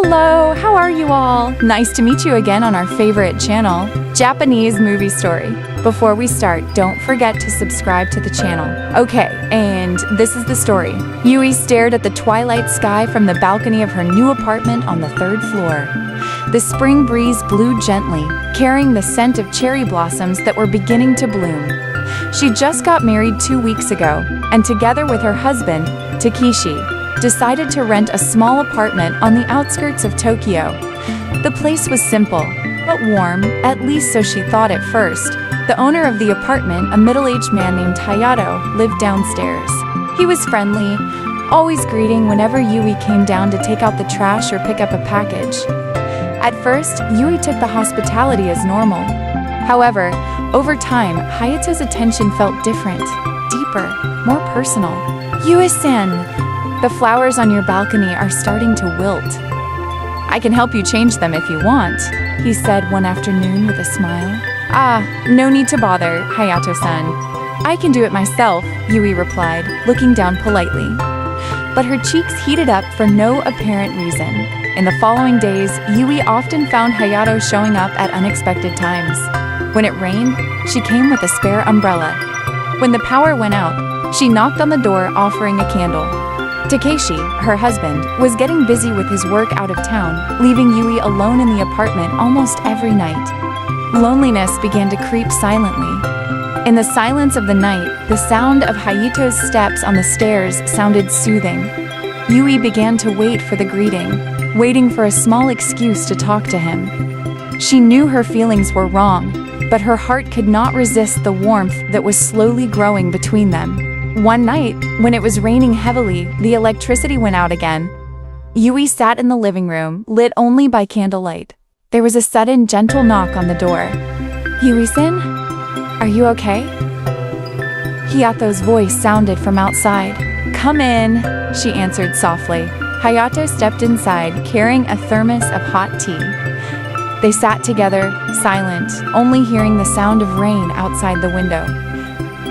Hello, how are you all? Nice to meet you again on our favorite channel, Japanese Movie Story. Before we start, don't forget to subscribe to the channel. Okay, and this is the story. Yui stared at the twilight sky from the balcony of her new apartment on the 3rd floor. The spring breeze blew gently, carrying the scent of cherry blossoms that were beginning to bloom. She just got married 2 weeks ago, and together with her husband, Takeshi, decided to rent a small apartment on the outskirts of Tokyo. The place was simple, but warm, at least so she thought at first. The owner of the apartment, a middle-aged man named Hayato, lived downstairs. He was friendly, always greeting whenever Yui came down to take out the trash or pick up a package. At first, Yui took the hospitality as normal. However, over time, Hayato's attention felt different, deeper, more personal. Yui-san, the flowers on your balcony are starting to wilt. I can help you change them if you want, he said one afternoon with a smile. No need to bother, Hayato-san. I can do it myself, Yui replied, looking down politely. But her cheeks heated up for no apparent reason. In the following days, Yui often found Hayato showing up at unexpected times. When it rained, she came with a spare umbrella. When the power went out, she knocked on the door offering a candle. Takeshi, her husband, was getting busy with his work out of town, leaving Yui alone in the apartment almost every night. Loneliness began to creep silently. In the silence of the night, the sound of Hayato's steps on the stairs sounded soothing. Yui began to wait for the greeting, waiting for a small excuse to talk to him. She knew her feelings were wrong, but her heart could not resist the warmth that was slowly growing between them. One night, when it was raining heavily, the electricity went out again. Yui sat in the living room, lit only by candlelight. There was a sudden, gentle knock on the door. Yui-san? Are you okay? Hayato's voice sounded from outside. Come in, she answered softly. Hayato stepped inside, carrying a thermos of hot tea. They sat together, silent, only hearing the sound of rain outside the window.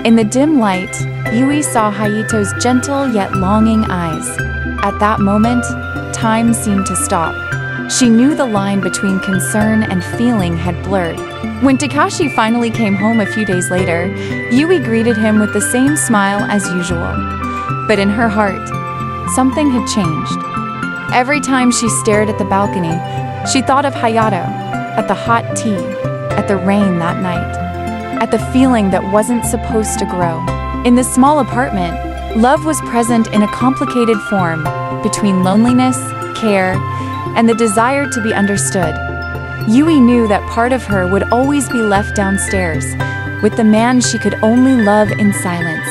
In the dim light, Yui saw Hayato's gentle yet longing eyes. At that moment, time seemed to stop. She knew the line between concern and feeling had blurred. When Takashi finally came home a few days later, Yui greeted him with the same smile as usual. But in her heart, something had changed. Every time she stared at the balcony, she thought of Hayato, at the hot tea, at the rain that night, at the feeling that wasn't supposed to grow. In this small apartment, love was present in a complicated form between loneliness, care, and the desire to be understood. Yui knew that part of her would always be left downstairs, with the man she could only love in silence.